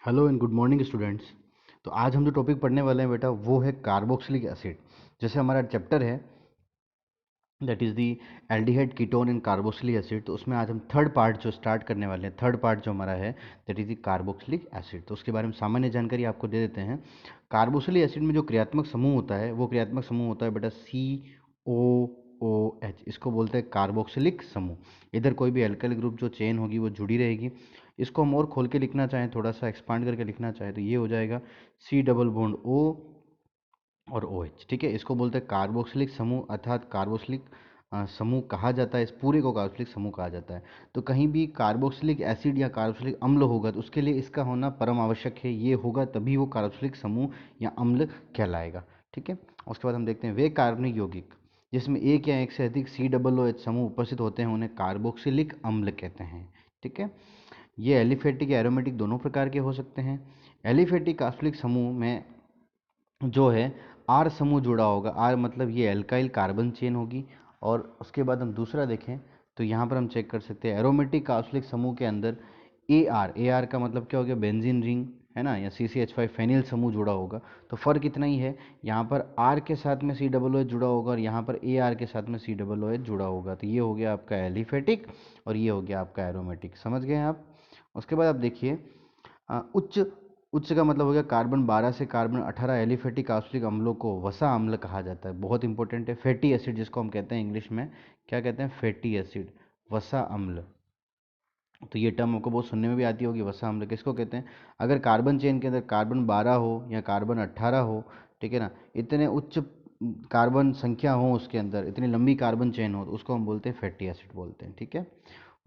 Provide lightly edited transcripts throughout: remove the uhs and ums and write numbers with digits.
Hello and good morning students. तो आज हम जो टॉपिक पढ़ने वाले हैं बेटा वो है कार्बोक्सिलिक एसिड। जैसे हमारा चैप्टर है that is the aldehyde ketone and carboxylic acid, तो उसमें आज हम थर्ड पार्ट जो स्टार्ट करने वाले हैं, थर्ड पार्ट जो हमारा है that is the carboxylic acid. तो उसके बारे में सामान्य जानकारी आपको दे देते हैं। कार्बोक्सिलिक एसिड में जो क्रियात्मक समूह होता है वो क्रियात्मक समूह होता है बेटा COOH। इसको बोलते हैं कार्बोक्सिलिक समूह। इधर कोई भी एल्काइल ग्रुप जो चेन होगी वो जुड़ी रहेगी। इसको हम और खोल के लिखना चाहें, थोड़ा सा एक्सपांड करके लिखना चाहें, तो ये हो जाएगा C डबल बॉन्ड O और OH। ठीक है, इसको बोलते हैं कार्बोक्सिलिक समूह, अर्थात कार्बोक्सिलिक समूह कहा जाता है। इस पूरे को कार्बोक्सिलिक समूह कहा जाता है। तो कहीं भी कार्बोक्सिलिक एसिड या कार्बोक्सिलिक अम्ल होगा तो उसके लिए इसका होना परम आवश्यक है। ये होगा तभी वो कार्बोक्सिलिक समूह या अम्ल कहलाएगा। ठीक है, उसके बाद हम देखते हैं वे कार्बनिक यौगिक जिसमें एक या एक से अधिक COOH समूह उपस्थित होते हैं उन्हें कार्बोक्सिलिक अम्ल कहते हैं। ठीक है, ये एलिफेटिक या एरोमेटिक दोनों प्रकार के हो सकते हैं। एलिफेटिक कार्बोक्सिलिक समूह में जो है आर समूह जुड़ा होगा। आर मतलब ये एल्काइल कार्बन चेन होगी। और उसके बाद हम दूसरा देखें तो यहाँ पर हम चेक कर सकते हैं एरोमेटिक कार्बोक्सिलिक समूह के अंदर ए आर का मतलब क्या हो गया, बेंजीन रिंग है ना, या CCH5 फेनिल समूह जुड़ा होगा। तो फर्क इतना ही है, यहाँ पर आर के साथ में COOH जुड़ा होगा और यहाँ पर AR के साथ में COOH जुड़ा होगा। तो ये हो गया आपका एलिफेटिक और ये हो गया आपका एरोमेटिक। समझ गए आप। उसके बाद आप देखिए उच्च उच्च का मतलब हो गया कार्बन 12 से कार्बन 18 एलिफेटिक कार्बोक्सिलिक अम्लों को वसा अम्ल कहा जाता है। बहुत इंपॉर्टेंट है। फैटी एसिड जिसको हम कहते हैं इंग्लिश में, क्या कहते हैं, फैटी एसिड, वसा अम्ल। तो ये टर्म आपको बहुत सुनने में भी आती होगी, वसा अम्ल किसको कहते हैं। अगर कार्बन चेन के अंदर कार्बन 12 हो या कार्बन 18 हो, ठीक है ना, इतने उच्च कार्बन संख्या हो उसके अंदर, इतनी लंबी कार्बन चेन हो, तो उसको हम बोलते हैं फैटी एसिड बोलते हैं। ठीक है,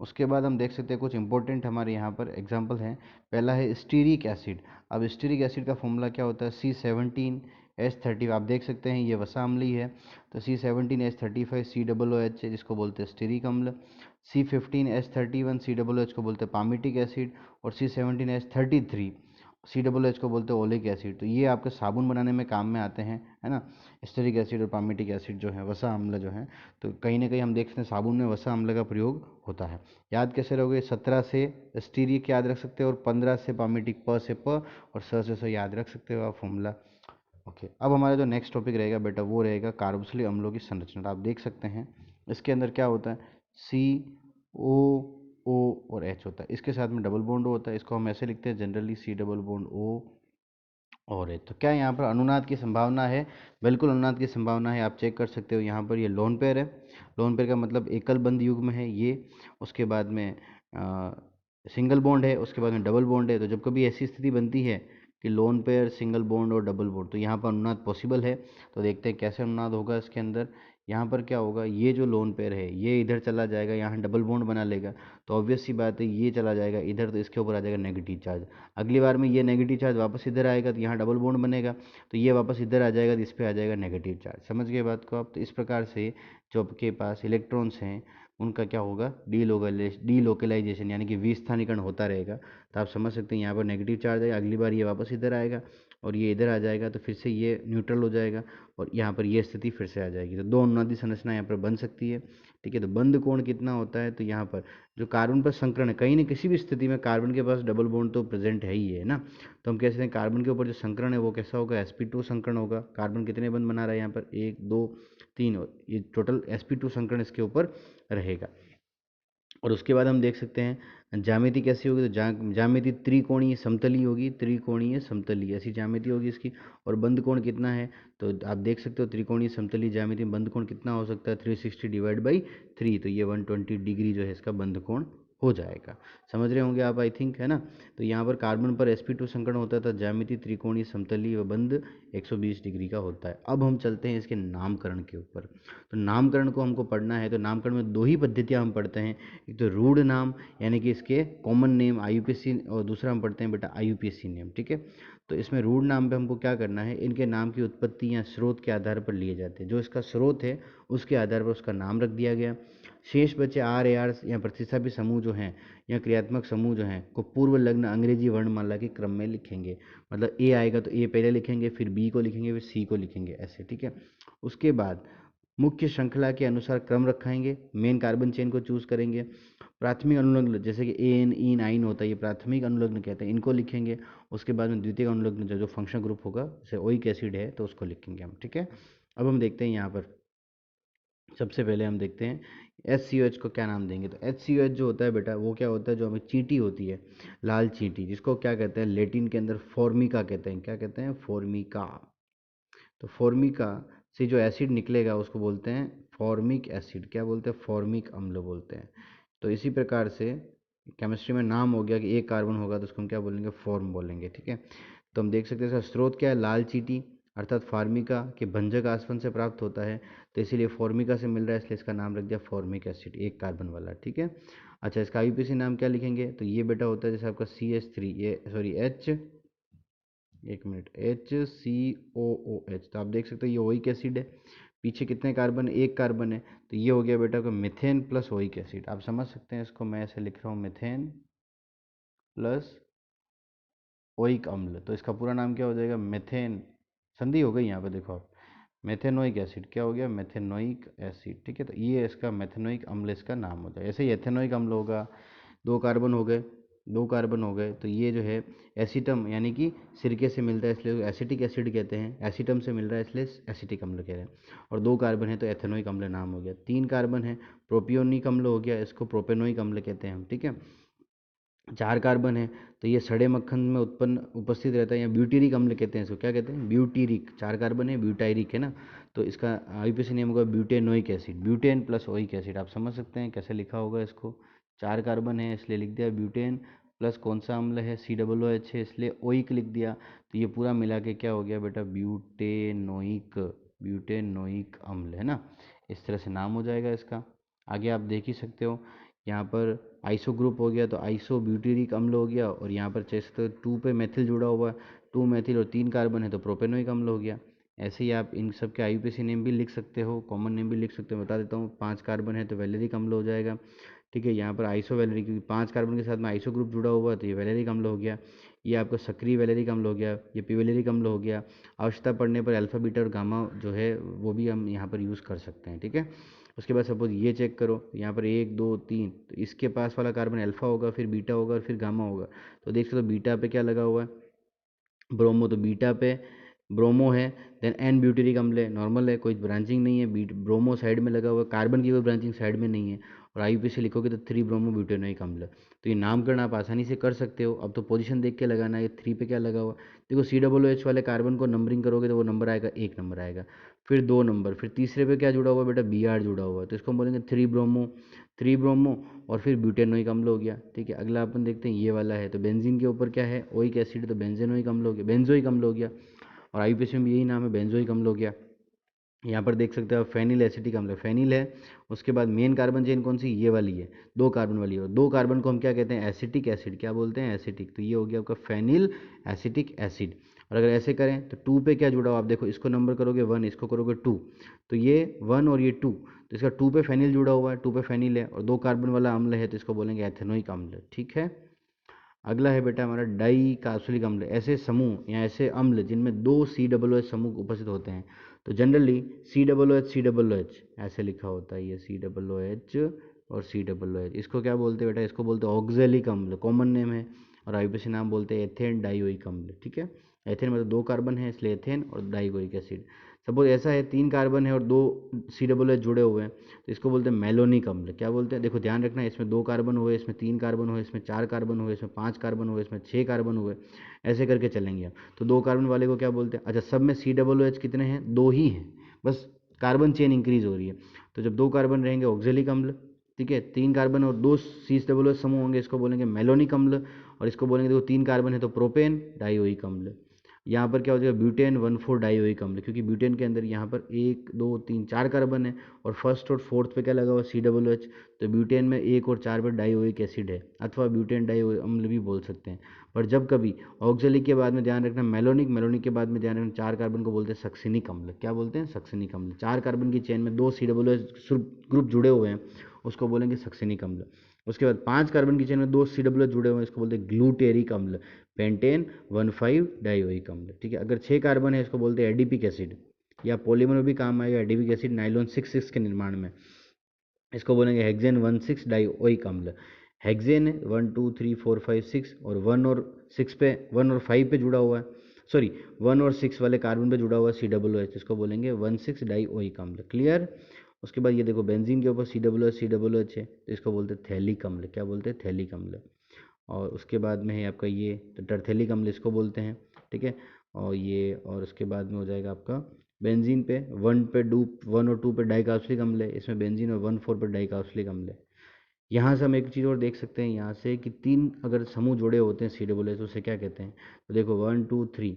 उसके बाद हम देख सकते हैं कुछ इंपॉर्टेंट हमारे यहाँ पर एग्जाम्पल हैं। पहला है स्टीरिक एसिड। अब स्टीरिक एसिड का फॉर्मूला क्या होता है, C17H30। आप देख सकते हैं ये वसा अम्ल ही है। तो C17H35 COOH है जिसको बोलते हैं स्टीरिक अम्ल। C15H31 COOH को बोलते हैं पामिटिक एसिड। और C17H33 COOH को बोलते हैं ओलिक एसिड। तो ये आपके साबुन बनाने में काम में आते हैं, है ना। स्टेरिक एसिड और पामिटिक एसिड जो है, वसा अम्ल जो है, तो कहीं ना कहीं हम देख सकते हैं साबुन में वसा अम्ल का प्रयोग होता है। याद कैसे रहोगे, 17 से स्टीरिक याद रख सकते हो और 15 से पामिटिक, प से प और से स याद रख सकते हो आप फॉर्मूला। ओके, अब हमारा जो नेक्स्ट टॉपिक रहेगा बेटा वो रहेगा कार्बोक्सिलिक अम्लों की संरचना। आप देख सकते हैं इसके अंदर क्या होता है, CO O और H होता है, इसके साथ में डबल बॉन्ड होता है। इसको हम ऐसे लिखते हैं generally C double bond O और H। तो क्या यहाँ पर अनुनाद की संभावना है, बिल्कुल अनुनाद की संभावना है। आप चेक कर सकते हो यहाँ पर ये लोन पेयर है। लोन पेयर का मतलब एकल बंद युग्म है ये। उसके बाद में सिंगल बॉन्ड है, उसके बाद में डबल बॉन्ड है। तो जब कभी ऐसी स्थिति बनती है कि लोन पेयर, सिंगल बॉन्ड और डबल बॉन्ड, तो यहाँ पर अनुनाद पॉसिबल है। तो देखते हैं कैसे अनुनाद होगा इसके अंदर। यहाँ पर क्या होगा, ये जो लोन पेयर है ये इधर चला जाएगा, यहाँ डबल बॉन्ड बना लेगा। तो ऑब्वियस सी बात है ये चला जाएगा इधर, तो इसके ऊपर आ जाएगा नेगेटिव चार्ज। अगली बार में ये नेगेटिव चार्ज वापस इधर आएगा तो यहाँ डबल बॉन्ड बनेगा। तो ये वापस इधर आ जाएगा तो इस पर आ जाएगा नेगेटिव चार्ज। समझ गए बात को आप। तो इस प्रकार से जो आपके पास इलेक्ट्रॉन्स हैं उनका क्या होगा, डीलोकलाइजेशन यानी कि विस्थानीकरण होता रहेगा। तो आप समझ सकते हैं यहाँ पर नेगेटिव चार्ज है, अगली बार ये वापस इधर आएगा और ये इधर आ जाएगा, तो फिर से ये न्यूट्रल हो जाएगा और यहाँ पर ये स्थिति फिर से आ जाएगी। तो दो अनुनादी संरचना यहाँ पर बन सकती है। ठीक है, तो बंद कोण कितना होता है, तो यहाँ पर जो कार्बन पर संकरण है, कहीं ना किसी भी स्थिति में कार्बन के पास डबल बॉन्ड तो प्रेजेंट है ही है ना। तो हम कह सकते हैं कार्बन के ऊपर जो संकरण है वो कैसा होगा, sp2 संकरण होगा। कार्बन कितने बंद बना रहा है यहाँ पर, 1 2 3, और ये टोटल sp2 संकरण इसके ऊपर रहेगा। और उसके बाद हम देख सकते हैं ज्यामिति कैसी होगी, तो ज्यामिति त्रिकोणीय समतली होगी, त्रिकोणीय समतली ऐसी ज्यामिति होगी इसकी। और बंद कोण कितना है, तो आप देख सकते हो त्रिकोणीय समतली ज्यामिति में बंद कोण कितना हो सकता है, 360 डिवाइड बाई 3, तो ये 120 डिग्री जो है इसका बंद कोण हो जाएगा। समझ रहे होंगे आप आई थिंक, है ना। तो यहाँ पर कार्बन पर sp2 संकरण होता था, ज्यामिति त्रिकोणीय समतली व बंद 120 डिग्री का होता है। अब हम चलते हैं इसके नामकरण के ऊपर। तो नामकरण को हमको पढ़ना है, तो नामकरण में दो ही पद्धतियाँ हम पढ़ते हैं। एक तो रूढ़ नाम यानी कि इसके कॉमन नेम IUPAC, और दूसरा हम पढ़ते हैं बेटा IUPAC नेम। ठीक है, तो इसमें रूढ़ नाम पे हमको क्या करना है, इनके नाम की उत्पत्ति या स्रोत के आधार पर लिए जाते हैं। जो इसका स्रोत है उसके आधार पर उसका नाम रख दिया गया। शेष बचे RAR या प्रतिस्थापित समूह जो हैं या क्रियात्मक समूह जो हैं को पूर्व लग्न अंग्रेजी वर्णमाला के क्रम में लिखेंगे। मतलब A आएगा तो A पहले लिखेंगे, फिर B को लिखेंगे, फिर C को लिखेंगे, ऐसे। ठीक है, उसके बाद मुख्य श्रृंखला के अनुसार क्रम रखाएंगे, मेन कार्बन चेन को चूज करेंगे। प्राथमिक अनुलग्न जैसे कि एन इन आइन होता है, ये प्राथमिक अनुलग्न कहते हैं, इनको लिखेंगे। उसके बाद में द्वितीयक अनुलग्न जो फंक्शनल ग्रुप होगा, जैसे ओइक एसिड है तो उसको लिखेंगे हम, ठीक है। अब हम देखते हैं यहाँ पर, सबसे पहले हम देखते हैं HCOH को क्या नाम देंगे। तो HCOH जो होता है बेटा, वो क्या होता है, जो हमें चींटी होती है, लाल चींटी, जिसको क्या कहते हैं लेटिन के अंदर फॉर्मिका कहते हैं। क्या कहते हैं? फॉर्मिका। तो फॉर्मिका से जो एसिड निकलेगा उसको बोलते हैं फॉर्मिक एसिड। क्या बोलते हैं? फॉर्मिक अम्ल बोलते हैं। तो इसी प्रकार से केमिस्ट्री में नाम हो गया कि एक कार्बन होगा तो उसको हम क्या बोलेंगे? फॉर्म बोलेंगे, ठीक है। तो हम देख सकते हैं इसका स्रोत क्या है, लाल चींटी अर्थात फार्मिका के भंजक आसवन से प्राप्त होता है। तो इसीलिए फॉर्मिका से मिल रहा है, इसलिए इसका नाम रख दिया फॉर्मिक एसिड, एक कार्बन वाला, ठीक है। अच्छा, इसका IUPAC नाम क्या लिखेंगे? तो ये बेटा होता है जैसे आपका CH3, ये सॉरी H, एक मिनट, HCOOH। तो आप देख सकते हो ये ओइक एसिड है। पीछे कितने कार्बन? एक कार्बन है। तो ये हो गया बेटा का मिथेन प्लस ओइक एसिड। आप समझ सकते हैं इसको, मैं ऐसे लिख रहा हूँ मिथेन प्लस ओइक अम्ल। तो इसका पूरा नाम क्या हो जाएगा? मेथेन, संधि हो गई यहाँ पे देखो आप, मेथेनोइक एसिड। क्या हो गया? मेथेनोइक एसिड, ठीक है। तो ये इसका मेथेनोइक अम्ल इसका नाम हो जाए। ऐसे ही एथेनोइक अम्ल होगा, दो कार्बन हो गए, दो कार्बन हो गए, तो ये जो है एसीटम यानी कि सिरके से मिलता है इसलिए एसिटिक एसिड कहते हैं, एसीटम से मिल रहा है इसलिए एसिटिक अम्ल कह रहे हैं। और दो कार्बन है तो एथेनोइक अम्ल नाम हो गया। तीन कार्बन है, प्रोपियोनिक अम्ल हो गया, इसको प्रोपेनोइक अम्ल कहते हैं हम, ठीक है। चार कार्बन है तो ये सड़े मक्खन में उत्पन्न उपस्थित रहता है, या ब्यूटीरिक अम्ल कहते हैं इसको। क्या कहते हैं? ब्यूटीरिक। चार कार्बन है, ब्यूटायरिक है ना, तो इसका IUPAC नेम होगा butanoic acid, butane plus oic acid. आप समझ सकते हैं कैसे लिखा होगा इसको। चार कार्बन है इसलिए लिख दिया ब्यूटेन, प्लस कौन सा अम्ल है? COOH है इसलिए ओइक लिख दिया। तो ये पूरा मिला के क्या हो गया बेटा? ब्यूटेनोइक, ब्यूटेनोइक अम्ल, है ना। इस तरह से नाम हो जाएगा इसका। आगे आप देख ही सकते हो, यहाँ पर आइसो ग्रुप हो गया तो आइसो ब्यूटेरिक अम्ल हो गया, और यहाँ पर जैसे तो टू पे मेथिल जुड़ा हुआ है, टू मेथिल और तीन कार्बन है तो प्रोपेनोइक अम्ल हो गया। ऐसे ही आप इन सब के IUPAC नेम भी लिख सकते हो, कॉमन नेम भी लिख सकते हो, बता देता हूँ। पांच कार्बन है तो वैलेरिक अम्ल हो जाएगा, ठीक है। यहाँ पर आइसो वैलेरिक, क्योंकि पांच कार्बन के साथ में आइसो ग्रुप जुड़ा हुआ है तो ये वैलेरिक अम्ल हो गया। ये आपका सक्रिय वैलेरिक अम्ल हो गया, ये पिवैलेरिक अम्ल हो गया। आवश्यकता पड़ने पर अल्फा बीटा और गामा जो है वो भी हम यहाँ पर यूज़ कर सकते हैं, ठीक है। उसके बाद सपोज ये चेक करो, यहाँ पर एक दो तीन, तो इसके पास वाला कार्बन अल्फा होगा, फिर बीटा होगा और फिर गामा होगा। तो देख सकते हो बीटा पे क्या लगा हुआ है? ब्रोमो। तो बीटा पे ब्रोमो है, देन एन ब्यूटेरिक अम्ल है, नॉर्मल है, कोई ब्रांचिंग नहीं है। ब्रोमो साइड में लगा हुआ है, कार्बन की कोई ब्रांचिंग साइड में नहीं है। और IUPAC लिखोगे तो 3 ब्रोमो ब्यूटेनोइक अम्ल। तो ये नामकरण आप आसानी से कर सकते हो। अब तो पोजीशन देख के लगाना है, 3 पे क्या लगा हुआ। देखो COOH वाले कार्बन को नंबरिंग करोगे तो वो नंबर आएगा, एक नंबर आएगा, फिर दो नंबर, फिर तीसरे पे क्या जुड़ा हुआ है बेटा? Br जुड़ा हुआ है, तो इसको हम बोलेंगे 3 ब्रोमो, 3 ब्रोमो, और फिर ब्यूटेनोइक अम्ल हो गया, ठीक है। अगला अपन देखते हैं ये वाला है, तो बेंजीन के ऊपर क्या है? ओइक एसिड, तो बेंजेनोइक अम्ल हो गया, बेंजोइक अम्ल हो गया। और IUPAC में भी यही नाम है, बेंजोइक अम्ल हो गया। यहाँ पर देख सकते हो आप फेनिल एसिटिक अम्ल, फेनिल है। उसके बाद मेन कार्बन चेन कौन सी? ये वाली है, दो कार्बन वाली है। और दो कार्बन को हम क्या कहते हैं? Acetic acid. क्या बोलते हैं? एसिटिक। तो ये हो गया आपका फेनिल एसिटिक एसिड। और अगर ऐसे करें तो टू पे क्या जुड़ा हो? आप देखो, इसको नंबर करोगे 1, इसको करोगे 2, तो ये 1 और ये 2, तो इसका 2 पे फेनिल जुड़ा हुआ है, 2 पे फेनिल है, और दो कार्बन वाला अम्ल है तो इसको बोलेंगे एथेनोइक अम्ल, ठीक है। अगला है बेटा हमारा डाई कार्बोक्सिलिक अम्ल। ऐसे समूह या ऐसे अम्ल जिनमें दो COOH समूह उपस्थित होते हैं, तो जनरली COOH ऐसे लिखा होता है, ये COOH और COOH। इसको क्या बोलते हैं बेटा? इसको बोलते हैं ऑक्जेलिक अम्ल, कॉमन नेम है। और IUPAC नाम बोलते हैं एथेन डाइओइक अम्ल, ठीक है। एथेन मतलब दो कार्बन है इसलिए एथेन, और डाइओइक एसिड। सपोज ऐसा है, तीन कार्बन है और दो COOH जुड़े हुए हैं, तो इसको बोलते हैं मेलोनिक अम्ल। क्या बोलते हैं? देखो ध्यान रखना, इसमें दो कार्बन हुए, इसमें तीन कार्बन हुए, इसमें चार कार्बन हुए, इसमें पांच कार्बन हुए, इसमें छह कार्बन हुए, ऐसे करके चलेंगे हम। तो दो कार्बन वाले को क्या बोलते हैं? अच्छा, सब में COOH कितने हैं? दो ही हैं, बस कार्बन चेन इंक्रीज हो रही है। तो जब दो कार्बन रहेंगे ऑक्जेलिक अम्ल, ठीक है। तीन कार्बन और दो COOH समूह होंगे, इसको बोलेंगे मेलोनिक अम्ल। और इसको बोलेंगे, देखो तीन कार्बन है तो प्रोपेन डाइओइक अम्ल। यहाँ पर क्या हो जाएगा? ब्यूटेन 1,4 डाइओइक अम्ल, क्योंकि ब्यूटेन के अंदर यहाँ पर एक दो तीन चार कार्बन है, और फर्स्ट और फोर्थ पे क्या लगा हुआ? COOH। तो ब्यूटेन में एक और चार पर डाइओइक एसिड है, अथवा ब्यूटेन डाइओइक अम्ल भी बोल सकते हैं। पर जब कभी ऑक्जेलिक के बाद में ध्यान रखना मेलोनिक, मेलोनिक के बाद में ध्यान रखना चार कार्बन को बोलते हैं सक्सिनिक अम्ल। क्या बोलते हैं? सक्सिनिक अम्ल। चार कार्बन की चेन में दो COOH ग्रुप जुड़े हुए हैं, उसको बोलेंगे सक्सिनिक अम्ल। उसके बाद पांच कार्बन की चेन में दो COOH जुड़े हुए हैं, इसको बोलते हैं ग्लूटेरिक अम्ल, पेंटेन 1,5 डाइओइक अम्ल, ठीक है। अगर छह कार्बन है इसको बोलते हैं एडिपिक एसिड, या पॉलीमर में भी काम आएगा एडिपिक एसिड नाइलॉन 6 के निर्माण में। इसको बोलेंगे हेक्सेन 1,6 डाइओइक अम्ल। हेक्सेन 1 2 3 4 5 6 और 1 और 6 पे 1 और 5 पे जुड़ा हुआ है, सॉरी 1 और 6 वाले कार्बन पे जुड़ा हुआ है COOH, इसको बोलेंगे 1,6 डाइओइक अम्ल। क्लियर। उसके बाद ये देखो बेंजीन के ऊपर COOH है, तो इसको बोलते हैं थैलिक अम्ल। क्या बोलते हैं? थैलिक अम्ल। और उसके बाद में है आपका ये तो टरथेलिक अम्ल इसको बोलते हैं, ठीक है। और ये और उसके बाद में हो जाएगा आपका बेंजीन पे 1 और 2 पे डाइकार्बोक्सिलिक अम्ल है, इसमें बेंजीन और 1 4 पे डाइकार्बोक्सिलिक अम्ल है। यहाँ से हम एक चीज़ और देख सकते हैं यहाँ से कि 3 अगर समूह जुड़े होते हैं COOH तो उसे क्या कहते हैं? तो देखो 1 2 3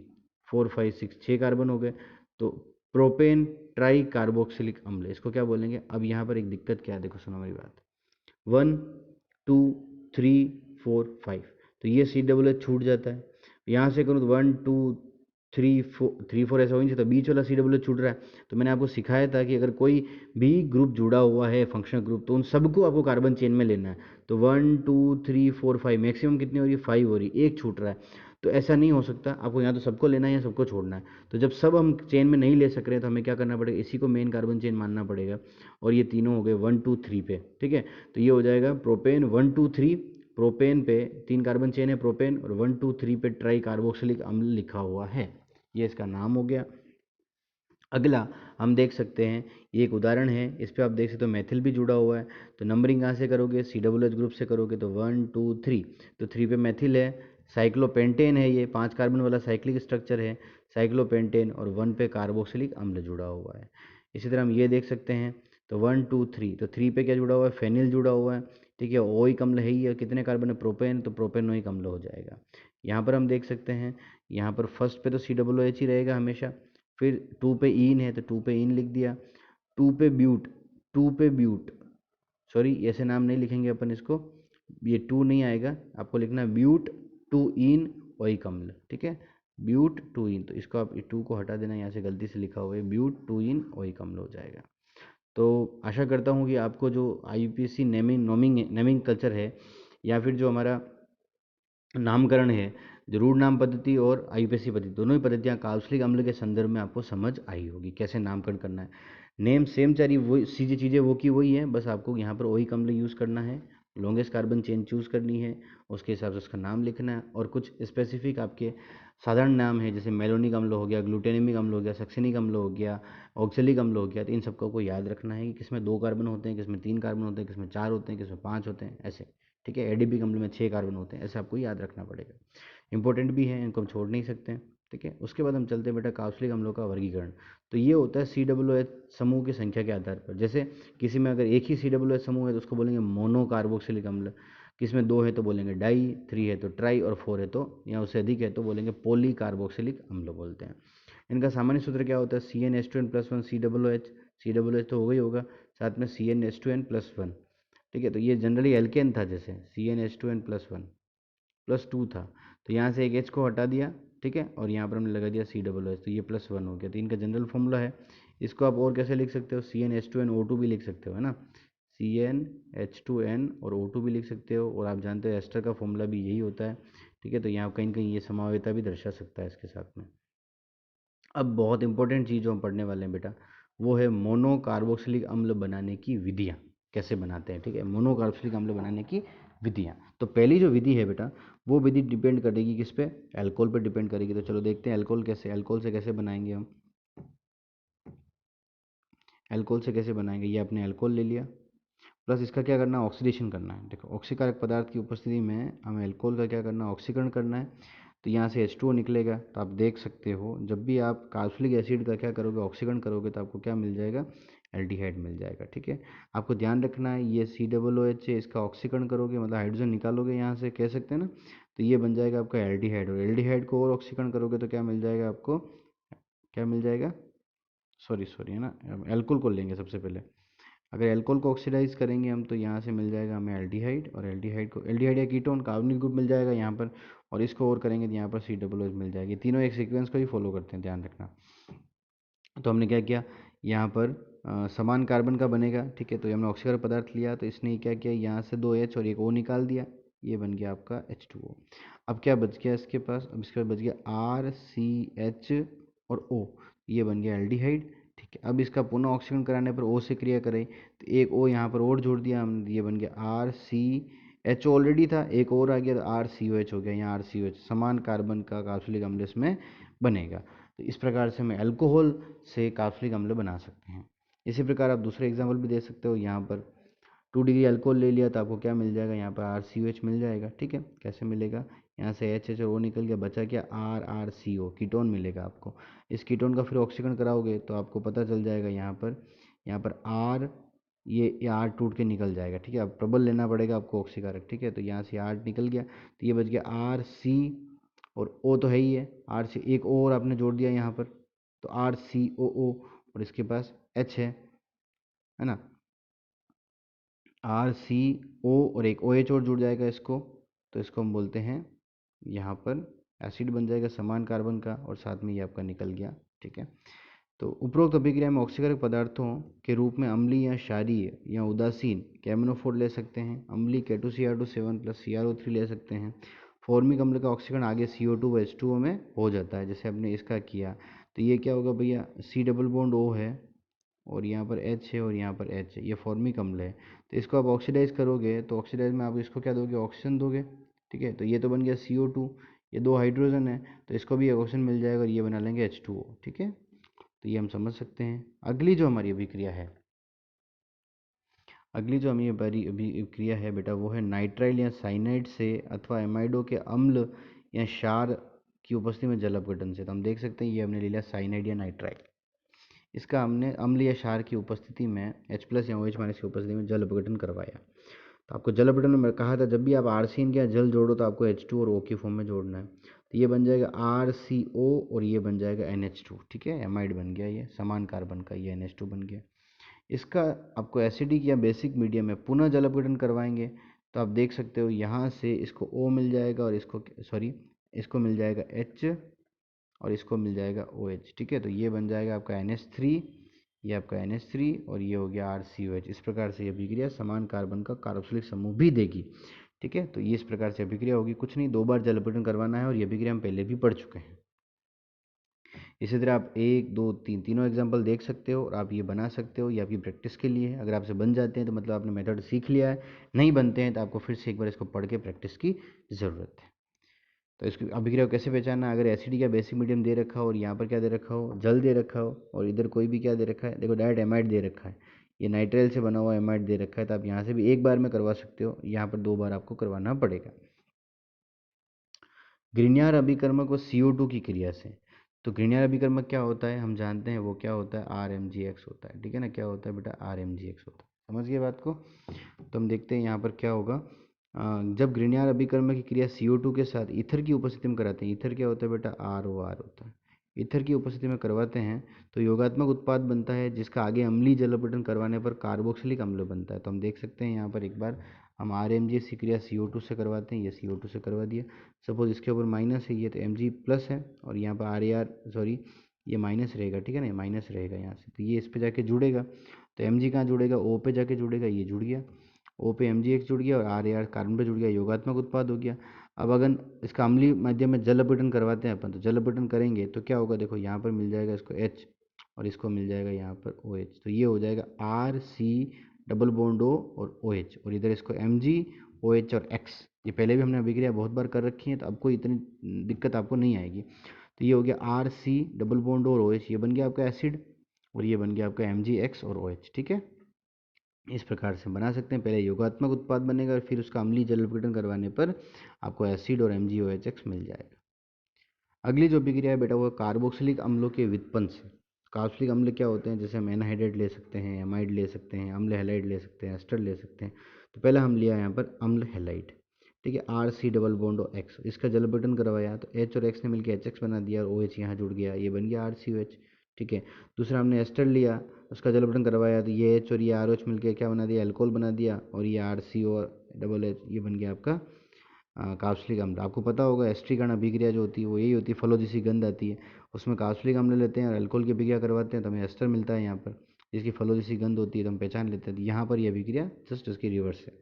4 5 6 6 कार्बन हो गए, तो प्रोपेन ट्राई कार्बोक्सिलिक अम्ल इसको क्या बोलेंगे? अब यहाँ पर एक दिक्कत क्या है, देखो सुनो मेरी बात। 1 2 3 4 5 तो ये COOH छूट जाता है। यहाँ से करूँ तो 1 2 3 4 ऐसा हो नहीं सकता, बीच वाला COOH छूट रहा है। तो मैंने आपको सिखाया था कि अगर कोई भी ग्रुप जुड़ा हुआ है फंक्शनल ग्रुप, तो उन सबको आपको कार्बन चेन में लेना है। तो 1 2 3 4 5 मैक्सिमम कितनी हो रही है? 5 हो रही है, एक छूट रहा है। तो ऐसा नहीं हो सकता, आपको यहाँ तो सबको लेना है या सबको छोड़ना है। तो जब सब हम चेन में नहीं ले सक रहे हैं तो हमें क्या करना पड़ेगा? इसी को मेन कार्बन चेन मानना पड़ेगा। और ये तीनों हो गए 1 2 3 पे, ठीक है। तो ये हो जाएगा प्रोपेन 1 2 3, प्रोपेन पे 3 कार्बन चेन है प्रोपेन, और 1 2 3 पे ट्राई कार्बोक्सिलिक अम्ल लिखा हुआ है, ये इसका नाम हो गया। अगला हम देख सकते हैं, ये एक उदाहरण है, इस पे आप देख सकते हो मेथिल भी जुड़ा हुआ है। तो नंबरिंग कहाँ से करोगे? COOH ग्रुप से करोगे। तो 1 2 3, तो 3 पे मेथिल है, साइक्लोपेंटेन है, ये 5 कार्बन वाला साइक्लिक स्ट्रक्चर है साइक्लोपेंटेन, और 1 पे कार्बोक्सिलिक अम्ल जुड़ा हुआ है। इसी तरह हम ये देख सकते हैं, तो 1 2 3, तो 3 पे क्या जुड़ा हुआ है? फेनिल जुड़ा हुआ है, ठीक है। ओइक अम्ल है ही है, कितने कार्बन है? प्रोपेन, तो प्रोपेनोइक अम्ल हो जाएगा। यहाँ पर हम देख सकते हैं, यहाँ पर फर्स्ट पे तो COOH ही रहेगा हमेशा। फिर 2 पे ईन है तो 2 पे ईन लिख दिया। 2 पे ब्यूट, सॉरी ऐसे नाम नहीं लिखेंगे अपन इसको, ये 2 नहीं आएगा, आपको लिखना है ब्यूट 2 ईन ओइक अम्ल, ठीक है। ब्यूट 2 ईन, तो इसको आप 2 को हटा देना, यहाँ से गलती से लिखा हुआ है, ब्यूट 2 ईन ओइक अम्ल हो जाएगा। तो आशा करता हूँ कि आपको जो IUPAC नेमिंग कल्चर है, या फिर जो हमारा नामकरण है, जो रूढ़ नाम पद्धति और IUPAC पद्धति, दोनों ही पद्धतियाँ कार्बोक्सिलिक अम्ल के संदर्भ में आपको समझ आई होगी, कैसे नामकरण करना है। नेम सेम सारी वही सीधी चीज़ें वो की वही है, बस आपको यहाँ पर ओइक अम्ल यूज़ करना है, लॉन्गेस्ट कार्बन चेन चूज़ करनी है, उसके हिसाब से उसका नाम लिखना है, और कुछ स्पेसिफिक आपके साधारण नाम है, जैसे मेलोनिक अम्ल हो गया, ग्लूटेनिक अम्ल हो गया, सक्सिनिक अम्ल हो गया, ऑक्सेलिक अम्ल हो गया। तो इन सबको को याद रखना है कि किसमें 2 कार्बन होते हैं, किसमें 3 कार्बन होते हैं, किसमें 4 होते हैं, किसमें 5 होते हैं, ऐसे, ठीक है। एडीपी अम्ल में 6 कार्बन होते हैं, ऐसे आपको याद रखना पड़ेगा। इंपॉर्टेंट भी है, इनको हम छोड़ नहीं सकते हैं, ठीक है। उसके बाद हम चलते हैं बेटा कार्बोक्सिलिक अम्लों का वर्गीकरण। तो ये होता है COOH समूह की संख्या के आधार पर। जैसे किसी में अगर एक ही COOH समूह है तो उसको बोलेंगे मोनो कार्बोक्सिलिक अम्ल, किसी में 2 है तो बोलेंगे डाई, 3 है तो ट्राई, और 4 है तो या उससे अधिक है तो बोलेंगे पॉली कार्बोक्सिलिक अम्ल बोलते हैं। इनका सामान्य सूत्र क्या होता है? CnH2n+1 COOH, COOH तो होगा ही होगा, साथ में CnH2n+1, ठीक है। तो ये जनरली एल्केन था, जैसे CnH2n+1 +2 था, तो यहाँ से एक H को हटा दिया, ठीक है, और यहाँ पर हमने लगा दिया COOH, तो ये +1 हो गया। तो इनका जनरल फॉर्मूला है, इसको आप और कैसे लिख सकते हो? CnH2nO2 भी लिख सकते हो, है ना, CnH2n और O2 भी लिख सकते हो, और आप जानते हो एस्टर का फॉर्मूला भी यही होता है, ठीक है। तो यहाँ कहीं कहीं ये समावेता भी दर्शा सकता है इसके साथ में। अब बहुत इंपॉर्टेंट चीज़ जो हम पढ़ने वाले हैं बेटा, वो है मोनो कार्बोक्सिलिक अम्ल बनाने की विधियाँ, कैसे बनाते हैं, ठीक है। मोनो कार्बोक्सिलिक अम्ल बनाने की विधियाँ, तो पहली जो विधि है बेटा, वो विधि डिपेंड करेगी किस पे? अल्कोहल पे डिपेंड करेगी। तो चलो देखते हैं अल्कोहल से कैसे बनाएंगे हम। अल्कोहल से कैसे बनाएंगे? ये आपने अल्कोहल ले लिया, प्लस इसका क्या करना है? ऑक्सीडेशन करना है। देखो ऑक्सीकारक पदार्थ की उपस्थिति में हमें अल्कोहल का क्या करना है? ऑक्सीकरण करना है। तो यहाँ से H2O निकलेगा, तो आप देख सकते हो जब भी आप कार्बोक्सिलिक एसिड का क्या करोगे? ऑक्सीकरण करोगे, तो आपको क्या मिल जाएगा? एल्डिहाइड मिल जाएगा, ठीक है। आपको ध्यान रखना है, ये COOH है, इसका ऑक्सीकरण करोगे मतलब हाइड्रोजन निकालोगे यहाँ से, कह सकते हैं ना, तो ये बन जाएगा आपका एल्डिहाइड, और एल्डिहाइड को और ऑक्सीकरण करोगे तो क्या मिल जाएगा आपको? क्या मिल जाएगा? सॉरी सॉरी, है ना, एल्कोहल को लेंगे सबसे पहले। अगर एल्कोहल को ऑक्सीडाइज करेंगे हम, तो यहाँ से मिल जाएगा हमें एल्डिहाइड, और एल्डिहाइड या कीटोन कार्बोनिल ग्रुप मिल जाएगा यहाँ पर, और इसको और करेंगे तो यहाँ पर COOH मिल जाएगी। तीनों एक सीक्वेंस को ही फॉलो करते हैं, ध्यान रखना। तो हमने क्या किया यहाँ पर, समान कार्बन का बनेगा, ठीक है। तो हमने ऑक्सीकरण पदार्थ लिया, तो इसने क्या किया, यहाँ से 2 H और एक O निकाल दिया, ये बन गया आपका H2O। अब क्या बच गया इसके पास? अब इसके बाद बच गया RCH और O। ये बन गया एल्डिहाइड। ठीक है, अब इसका पुनः ऑक्सीकरण कराने पर O से क्रिया करें तो एक O यहाँ पर और जोड़ दिया हम, ये बन गया RCH ऑलरेडी था, एक और आ गया तो RCOH हो गया। यहाँ RCOH समान कार्बन का कार्बोक्सिलिक अम्ल इसमें बनेगा। तो इस प्रकार से हम अल्कोहल से कार्बोक्सिलिक अम्ल बना सकते हैं। इसी प्रकार आप दूसरे एग्जाम्पल भी दे सकते हो। यहाँ पर 2 डिग्री अल्कोहल ले लिया तो आपको क्या मिल जाएगा, यहाँ पर RCOH मिल जाएगा। ठीक है, कैसे मिलेगा, यहाँ से HH और O निकल गया, बचा क्या RRCO कीटोन मिलेगा आपको। इस कीटोन का फिर ऑक्सीकरण कराओगे तो आपको पता चल जाएगा यहाँ पर R, ये R टूट के निकल जाएगा। ठीक है, अब प्रबल लेना पड़ेगा आपको ऑक्सीकारक। ठीक है, तो यहाँ से R निकल गया तो ये बच गया RC और O तो है ही है, RC एक O और आपने जोड़ दिया यहाँ पर तो RCOO और इसके पास H है ना, RCO और एक OH और जुड़ जाएगा इसको, तो इसको हम बोलते हैं यहाँ पर एसिड बन जाएगा समान कार्बन का, और साथ में ये आपका निकल गया। ठीक है, तो उपरोक्त अभिक्रिया में ऑक्सीकारक पदार्थों के रूप में अम्लीय या क्षारीय या उदासीन कैमनोफोर ले सकते हैं, अम्लीय K2Cr2 प्लस CrO3 ले सकते हैं। फॉर्मिक अम्ल का ऑक्सीकरण आगे CO2 व H2O में हो जाता है, जैसे हमने इसका किया। तो ये क्या होगा भैया, C डबल बॉन्ड O है और यहाँ पर H है और यहाँ पर H है, ये फॉर्मिक अम्ल है। तो इसको आप ऑक्सीडाइज करोगे तो ऑक्सीडाइज में आप इसको क्या दोगे, ऑक्सीजन दोगे। ठीक है, तो ये तो बन गया CO2, ये 2 हाइड्रोजन है तो इसको भी ऑक्सीजन मिल जाएगा और ये बना लेंगे H2O। ठीक है, तो ये हम समझ सकते हैं। अगली जो हमारी अभिक्रिया है, अगली जो हमारी अभिक्रिया है बेटा, वो है नाइट्राइल या साइनाइड से अथवा एमाइडो के अम्ल या क्षार की उपस्थिति में जल अपघटन से। तो हम देख सकते हैं ये हमने ले लिया साइनाइड या नाइट्राइल, इसका हमने अम्ल या क्षार की उपस्थिति में H+ या OH- की उपस्थिति में जल अपघटन करवाया। तो आपको जल अपघटन में कहा था जब भी आप आर्सेन या जल जोड़ो तो आपको H2 और O की फॉर्म में जोड़ना है। तो ये बन जाएगा RCO और ये बन जाएगा NH2। ठीक है, एमाइड बन गया, ये समान कार्बन का ये NH2 बन गया। इसका आपको एसिडिक या बेसिक मीडियम में पुनः जल अपघटन करवाएंगे तो आप देख सकते हो यहाँ से इसको O मिल जाएगा और इसको मिल जाएगा H और इसको मिल जाएगा OH। ठीक है, तो ये बन जाएगा आपका NH3, ये आपका NH3 और ये हो गया RCOH। इस प्रकार से ये अभिक्रिया समान कार्बन का कार्बोक्सिलिक समूह भी देगी। ठीक है, तो ये इस प्रकार से अभिक्रिया होगी, कुछ नहीं 2 बार जल अपघटन करवाना है और ये अभिक्रिया हम पहले भी पढ़ चुके हैं। इसी तरह आप 1 2 3 तीनों एग्जाम्पल देख सकते हो और आप ये बना सकते हो, ये आपकी प्रैक्टिस के लिए है। अगर आपसे बन जाते हैं तो मतलब आपने मेथड सीख लिया है, नहीं बनते हैं तो आपको फिर से एक बार इसको पढ़ के प्रैक्टिस की ज़रूरत है। तो इसकी अभिक्रिया को कैसे पहचानना है, अगर एसिड या बेसिक मीडियम दे रखा हो और यहाँ पर क्या दे रखा हो, जल दे रखा हो और इधर कोई भी क्या दे रखा है, देखो डायरेक्ट एमाइड दे रखा है, ये नाइट्राइल से बना हुआ एमाइड दे रखा है, तो आप यहाँ से भी एक बार में करवा सकते हो, यहाँ पर 2 बार आपको करवाना पड़ेगा। ग्रिग्नार्ड अभिकर्मक को CO2 की क्रिया से, तो ग्रिग्नार्ड अभिकर्मक क्या होता है हम जानते हैं, वो क्या होता है RMGX होता है। ठीक है ना, क्या होता है बेटा, RMGX होता है। समझ गए बात को, तो हम देखते हैं यहाँ पर क्या होगा। जब ग्रिग्नार्ड अभिकर्मक की क्रिया CO2 के साथ ईथर की उपस्थिति में कराते हैं, ईथर क्या होता है बेटा, ROR होता है, ईथर की उपस्थिति में करवाते हैं तो योगात्मक उत्पाद बनता है जिसका आगे अम्लीय जल अपघटन करवाने पर कार्बोक्सिलिक अम्ल बनता है। तो हम देख सकते हैं यहाँ पर एक बार हम RMGX की क्रिया CO2 से करवाते हैं, ये CO2 से करवा दिया। सपोज इसके ऊपर माइनस है, ये तो Mg+ है और यहाँ पर RAR ये माइनस रहेगा। ठीक है ना, ये माइनस रहेगा यहाँ से, तो ये इस पे जाके जुड़ेगा, तो Mg कहाँ जुड़ेगा, O पे जाके जुड़ेगा, ये जुड़ गया, O पे MgX जुड़ गया और RAR कार्बन पे जुड़ गया, योगात्मक उत्पाद हो गया। अब अगर इसका अम्लीय माध्यम में जल अपघटन करवाते हैं अपन, तो जल अपघटन करेंगे तो क्या होगा, देखो यहाँ पर मिल जाएगा इसको H और इसको मिल जाएगा यहाँ पर OH, तो ये हो जाएगा RC डबल बॉन्ड O और OH और इधर इसको Mg OH और X। ये पहले भी हमने अभिक्रिया बहुत बार कर रखी है तो अब कोई इतनी दिक्कत आपको नहीं आएगी। तो ये हो गया RC डबल बॉन्ड और OH, ये बन गया आपका एसिड और ये बन गया आपका MgX और OH। ठीक है, इस प्रकार से बना सकते हैं, पहले योगात्मक उत्पाद बनेगा और फिर उसका अम्लीय जल अपघटन करवाने पर आपको एसिड और MgOH मिल जाएगा। अगली जो अभिक्रिया है बेटा वो कार्बोक्सिलिक अम्लों के व्युत्पन्न से। कार्बोक्सिलिक अम्ल क्या होते हैं, जैसे हम एनहाइड्राइड ले सकते हैं, एमाइड ले सकते हैं, अम्ल हैलाइड ले सकते हैं, एस्टर ले सकते हैं। तो पहले हम लिया यहाँ पर अम्ल हैलाइड। ठीक है, RC डबल बॉन्ड और X, इसका जल अपघटन करवाया तो H और X ने मिलकर HX बना दिया और OH यहाँ जुड़ गया, ये बन गया RCOH। ठीक है, दूसरा हमने एस्टर लिया, उसका जल अपघटन करवाया तो ये H और ये ROH मिलकर क्या बना दिया, अल्कोहल बना दिया और ये RC और डबल H, ये बन गया आपका कार्बोक्सिलिक अम्ल। आपको पता होगा एस्ट्रीकरण अभिक्रिया जो होती है वो यही होती है, फलो जैसी गंध आती है, उसमें कार्बोक्सिलिक अम्ल लेते हैं और अल्कोहल की अभिक्रिया करवाते हैं तो हमें एस्टर मिलता है यहाँ पर, जिसकी फलो जैसी गंध होती है तो हम पहचान लेते हैं। तो यहाँ पर ये अभिक्रिया जस्ट उसकी रिवर्स है।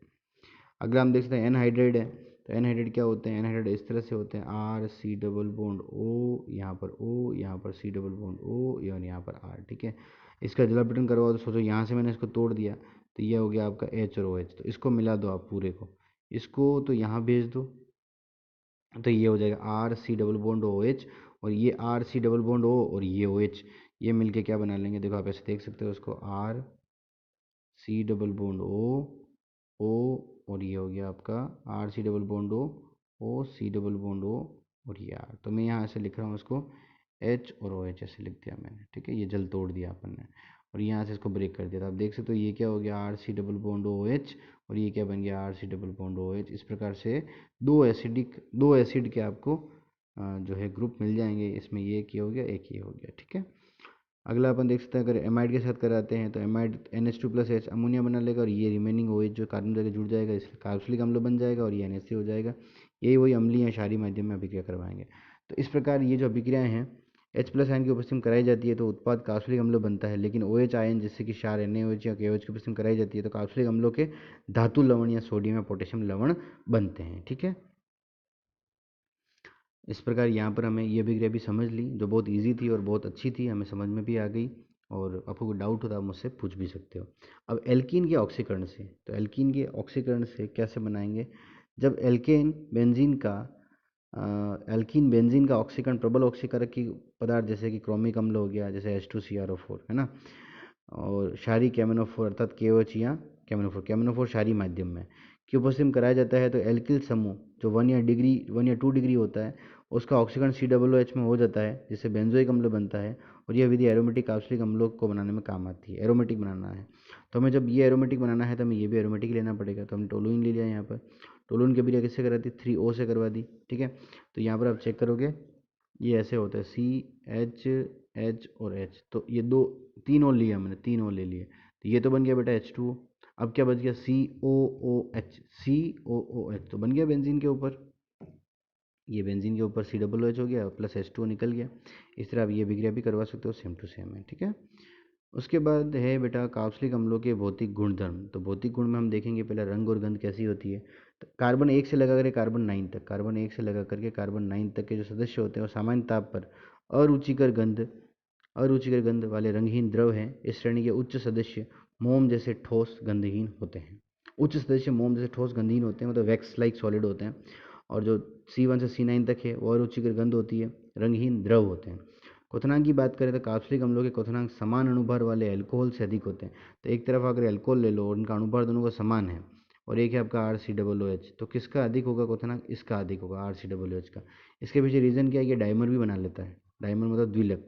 अगला हम देख सकते हैं एनहाइड्राइड है, तो एनहाइड्रेट क्या होते हैं, एनहाइड्रेट इस तरह से होते हैं, R C double bond O, यहाँ पर ओ, यहाँ पर सी डबल बॉन्ड ओ, और यहाँ पर आर, ठीक है। इसका जलापटन करवाओ तो सोचो यहाँ से मैंने इसको तोड़ दिया तो ये हो गया आपका एच और ओ एच, तो इसको मिला दो आप पूरे को, इसको तो यहाँ भेज दो, तो ये हो जाएगा R C double bond O H, और ये R C double bond O और ये ओ एच, ये मिलके क्या बना लेंगे, देखो आप ऐसे देख सकते हो उसको, R C double bond O, और ये हो गया आपका R C double bond O C double bond O, और ये आर, तो मैं यहाँ ऐसे लिख रहा हूँ इसको एच और ओ एच ऐसे लिख दिया मैंने, ठीक है। ये जल तोड़ दिया अपन ने, और यहाँ से इसको ब्रेक कर दिया, तो आप देख सकते हो ये क्या हो गया R C double bond O H, और ये क्या बन गया R C double bond O H. इस प्रकार से दो एसिड के आपको जो है ग्रुप मिल जाएंगे, इसमें ये एक ये हो गया, एक ये हो गया, ठीक है। अगला अपन देख सकते हैं, अगर एमाइड के साथ कराते हैं तो एमाइड NH2+ H अमोनिया बना लेगा, और ये रिमेनिंग OH जो कार्बन जगह जुड़ जाएगा इसलिए कार्बोक्सिलिक अम्ल बन जाएगा, और ये NH3 हो जाएगा। यही वही अम्लीय या क्षारीय माध्यम में अभिक्रिया करवाएंगे। तो इस प्रकार ये जो अभिक्रियाएं हैं H+ आयन की उपस्थिति में कराई जाती है तो उत्पाद कार्बोक्सिलिक अम्ल बनता है, लेकिन OH आयन जिससे कि क्षार NaOH या KOH की उपस्थिति में कराई जाती है तो कार्बोक्सिलिक अम्लों के धातु लवण या सोडियम या पोटेशियम लवण बनते हैं, ठीक है। इस प्रकार यहाँ पर हमें ये अभिक्रिया भी समझ ली, जो बहुत इजी थी और बहुत अच्छी थी, हमें समझ में भी आ गई, और आपको कोई डाउट हो तो आप मुझसे पूछ भी सकते हो। अब एल्कीन के ऑक्सीकरण से, तो एल्कीन के ऑक्सीकरण से कैसे बनाएंगे, जब एल्कीन बेंजीन का ऑक्सीकरण प्रबल ऑक्सीकारक की पदार्थ जैसे कि क्रोमिक अम्ल हो गया, जैसे H2CrO4 है ना, और क्षारीय कैमेनोफोर अर्थात KOH या कैमेनोफोर क्षारीय माध्यम में की उपस्थिति में कराया जाता है, तो एल्किल समूह जो 1 या 2 डिग्री होता है उसका ऑक्सीकरण COOH में हो जाता है, जिससे बेंजोइक अम्ल बनता है, और यह विधि एरोमेटिक कार्बोक्सिलिक अम्लों को बनाने में काम आती है। एरोमेटिक बनाना है तो हमें, जब ये एरोमेटिक बनाना है तो हमें ये भी एरोमेटिक लेना पड़ेगा, तो हमने टोलुइन ले लिया यहाँ पर। टोलुइन की अभिक्रिया किससे कराती है, 3O से करवा दी, ठीक है। तो यहाँ पर आप चेक करोगे ये ऐसे होता है CH और H, तो ये तीन और लिए हमने, 3O ले लिए, तो ये तो बन गया बेटा H2O। अब क्या बच गया COOH तो बन गया बेंजीन के ऊपर, ये बेंजीन के ऊपर COOH हो गया प्लस H2O निकल गया। इस तरह आप ये अभिक्रिया भी करवा सकते हो, सेम टू सेम है, ठीक है। उसके बाद है बेटा कार्बोक्सिलिक अम्लों के भौतिक गुणधर्म। तो भौतिक गुण में हम देखेंगे पहले रंग और गंध कैसी होती है। तो कार्बन 1 से लगा करके कार्बन 9 तक के जो सदस्य होते हैं वो सामान्य ताप पर अरुचिकर गंध वाले रंगहीन द्रव हैं। इस श्रेणी के उच्च सदस्य मोम जैसे ठोस गंधहीन होते हैं। उच्च सदस्य मोम जैसे ठोस गंधहीन होते हैं, मतलब वैक्स लाइक सॉलिड होते हैं। और जो C1 से C9 तक है वो अरुचिकर गंध होती है, रंगहीन द्रव होते हैं। क्वथनांक की बात करें तो कार्बोक्सिलिक अम्लों के क्वथनांक समान अणुभार वाले अल्कोहल से अधिक होते हैं। तो एक तरफ अगर अल्कोहल ले लो और उनका अणुभार दोनों का समान है, और एक है आपका RCOOH, तो किसका अधिक होगा क्वथनांक, इसका अधिक होगा, RCOOH का। इसके पीछे रीजन क्या है, ये डाइमर भी बना लेता है। डाइमर मतलब द्विलक,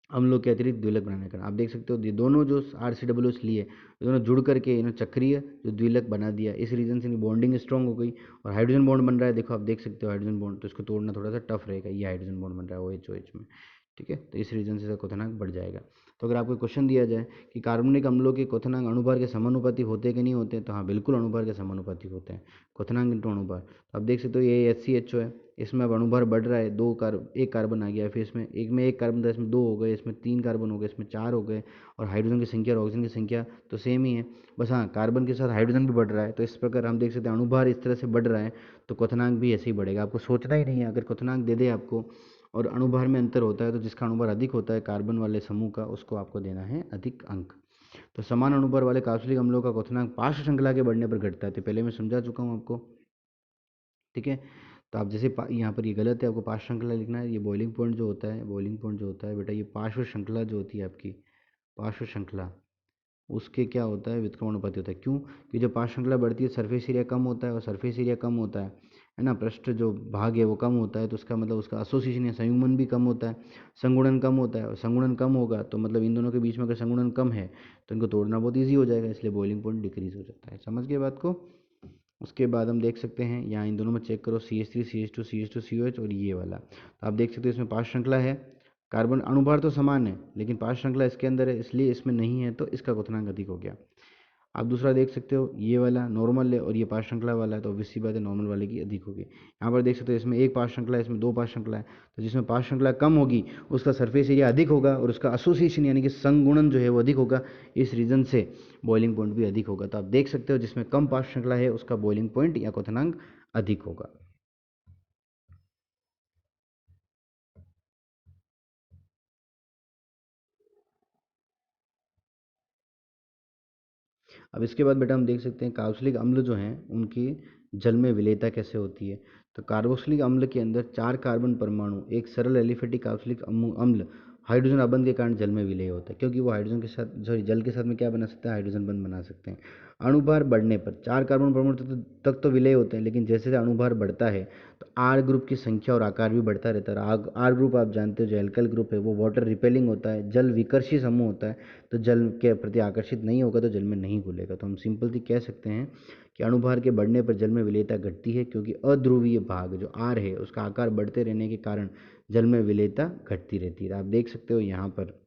अम्लों के अतिरिक्त द्विलक बनाने का। आप देख सकते हो ये दोनों जो RCOOH लिए दोनों जुड़ करके इन्होंने चक्रीय जो द्विलक बना दिया, इस रीजन से इनकी बॉन्डिंग स्ट्रॉन्ग हो गई, और हाइड्रोजन बॉन्ड बन रहा है। देखो आप देख सकते हो हाइड्रोजन बॉन्ड, तो इसको तोड़ना थोड़ा सा टफ रहेगा। ये हाइड्रोजन बॉन्ड बन रहा है OH में, ठीक है। तो इस रीजन से इसका क्वथनांक बढ़ जाएगा। तो अगर आपको क्वेश्चन दिया जाए कि कार्बनिक अम्लों के क्वथनांक अणुभार के समानुपाती होते हैं कि नहीं होते, तो हाँ बिल्कुल अणुभार के समानुपाती होते हैं, क्वथनांक इंटू अणुभार। तो आप देख सकते हो ये HCHO है, इसमें अब अणुभार बढ़ रहा है, एक कार्बन आ गया, फिर इसमें एक कार्बन था, इसमें 2 हो गए, इसमें 3 कार्बन हो गए, इसमें 4 हो गए, और हाइड्रोजन की संख्या और ऑक्सीजन की संख्या तो सेम ही है, बस हाँ कार्बन के साथ हाइड्रोजन भी बढ़ रहा है। तो इस प्रकार हम देख सकते हैं अणुभार इस तरह से बढ़ रहा है तो क्वथनांक भी ऐसे ही बढ़ेगा। आपको सोचना ही नहीं है, अगर क्वथनांक दे दे आपको और अणुभार में अंतर होता है तो जिसका अणुभार अधिक होता है कार्बन वाले समूह का, उसको आपको देना है अधिक अंक। तो समान अणुभार वाले कार्बोक्सिलिक अम्लों का क्वथनांक पार्श्व श्रृंखला के बढ़ने पर घटता है, तो पहले मैं समझा चुका हूँ आपको, ठीक है। तो आप जैसे यहाँ पर ये गलत है, आपको पार्श्व श्रृंखला लिखना है। ये बॉइलिंग पॉइंट जो होता है, बेटा ये पार्श्व श्रृंखला जो होती है आपकी, पार्श्व श्रृंखला उसके क्या होता है, व्युत्क्रमणुपाती होता है। क्यों, कि जब पार्श्व श्रृंखला बढ़ती है सरफेस एरिया कम होता है, और सरफेस एरिया कम होता है ना, पृष्ठ जो भाग है वो कम होता है, तो उसका मतलब उसका एसोसिएशन या संयुग्मन भी कम होता है, संगुणन कम होता है। और संगुणन कम होगा तो मतलब इन दोनों के बीच में अगर संगुणन कम है तो इनको तोड़ना बहुत ईजी हो जाएगा, इसलिए बॉइलिंग पॉइंट डिक्रीज हो जाता है। समझ गए बात को। उसके बाद हम देख सकते हैं यहाँ इन दोनों में चेक करो, CH3 CH2 CH2 COH और ये वाला, तो आप देख सकते हो इसमें पार्श्व श्रृंखला है, कार्बन अणुभार तो समान है लेकिन पार्श्व श्रृंखला इसके अंदर है, इसलिए इसमें नहीं है, तो इसका क्वथनांक अधिक हो गया। आप दूसरा देख सकते हो ये वाला नॉर्मल है और ये पार्श्व श्रृंखला वाला है, तो ऑब्वियस सी बात है नॉर्मल वाले की अधिक होगी। यहाँ पर देख सकते हो इसमें एक पार्श्व श्रृंखला है, इसमें 2 पार्श्व श्रृंखला है, तो जिसमें पार्श्व श्रृंखला कम होगी उसका सरफेस एरिया अधिक होगा और उसका एसोसिएशन यानी कि संगुणन जो है वो अधिक होगा, इस रीजन से बॉइलिंग पॉइंट भी अधिक होगा। तो आप देख सकते हो जिसमें कम पार्श्व श्रृंखला है उसका बॉइलिंग पॉइंट या क्वथनांक अधिक होगा। अब इसके बाद बेटा हम देख सकते हैं कार्बोक्सिलिक अम्ल जो हैं उनकी जल में विलेयता कैसे होती है। तो कार्बोक्सिलिक अम्ल के अंदर 4 कार्बन परमाणु एक सरल एलिफेटिक कार्बोक्सिलिक अम्ल हाइड्रोजन अबंध के कारण जल में विलेय होता है, क्योंकि वो हाइड्रोजन के साथ सॉरी जल के साथ में क्या बना सकता है, हाइड्रोजन बंध बना सकते हैं। अणुभार बढ़ने पर 4 कार्बन परमाणु तक तो विलेय होते हैं, लेकिन जैसे जैसे अणुभार बढ़ता है तो आर ग्रुप की संख्या और आकार भी बढ़ता रहता है। आर ग्रुप आप जानते हो जो एल्काइल ग्रुप है वो वाटर रिपेलिंग होता है, जल विकर्षी समूह होता है, तो जल के प्रति आकर्षित नहीं होगा तो जल में नहीं घुलेगा। तो हम सिंपल सी कह सकते हैं कि अणुभार के बढ़ने पर जल में विलेयता घटती है, क्योंकि अध्रुवीय भाग जो आर है उसका आकार बढ़ते रहने के कारण जल में विलेयता घटती रहती है। आप देख सकते हो यहाँ पर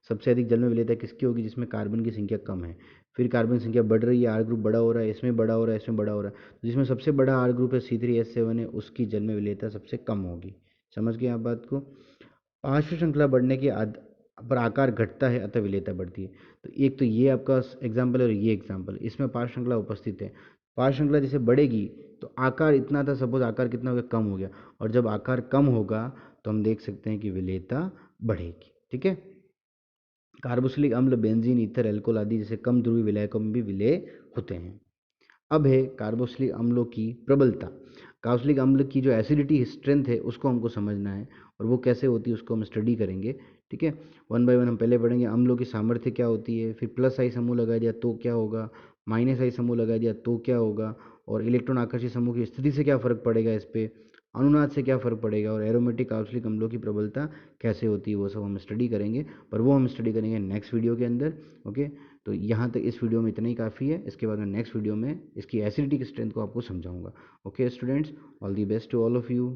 सबसे अधिक जल में विलेयता किसकी होगी, जिसमें कार्बन की संख्या कम है। फिर कार्बन की संख्या बढ़ रही है, आर ग्रुप बड़ा हो रहा है, इसमें बड़ा हो रहा है, इसमें बड़ा हो रहा है, तो जिसमें सबसे बड़ा आर ग्रुप है C3H7 है, उसकी जल में विलेयता सबसे कम होगी। समझ गए आप बात को। पार्श्व श्रृंखला बढ़ने के पर आकार घटता है अतः विलेयता बढ़ती है। तो एक तो ये आपका एग्जाम्पल है और ये एग्जाम्पल, इसमें पार्श्व श्रृंखला उपस्थित है। पार्श्व श्रृंखला जैसे बढ़ेगी तो आकार इतना था, सपोज आकार कितना हो गया, कम हो गया, और जब आकार कम होगा तो हम देख सकते हैं कि विलेयता बढ़ेगी। ठीक है। कार्बोक्सिलिक अम्ल बेंजीन ईथर एल्कोहल आदि जैसे कम ध्रुवीय विलायकों में भी विलेय होते हैं। अब है कार्बोक्सिलिक अम्लों की प्रबलता। कार्बोक्सिलिक अम्ल की जो एसिडिटी स्ट्रेंथ है उसको हमको समझना है, और वो कैसे होती है उसको हम स्टडी करेंगे। ठीक है, वन बाय वन हम पहले पढ़ेंगे अम्लों की सामर्थ्य क्या होती है, फिर प्लस आई समूह लगा दिया तो क्या होगा, माइनस आई समूह लगा दिया तो क्या होगा, और इलेक्ट्रॉन आकर्षित समूह की स्थिति से क्या फर्क पड़ेगा इस पर, अनुनाद से क्या फ़र्क पड़ेगा, और एरोमेटिक कार्बोक्सिलिक अम्लों की प्रबलता कैसे होती है, वो सब हम स्टडी करेंगे। पर वो हम स्टडी करेंगे नेक्स्ट वीडियो के अंदर। ओके, तो यहाँ तक इस वीडियो में इतना ही काफ़ी है। इसके बाद मैं नेक्स्ट वीडियो में इसकी एसिडिटी की स्ट्रेंथ को आपको समझाऊंगा। Okay students, all the best to all of you.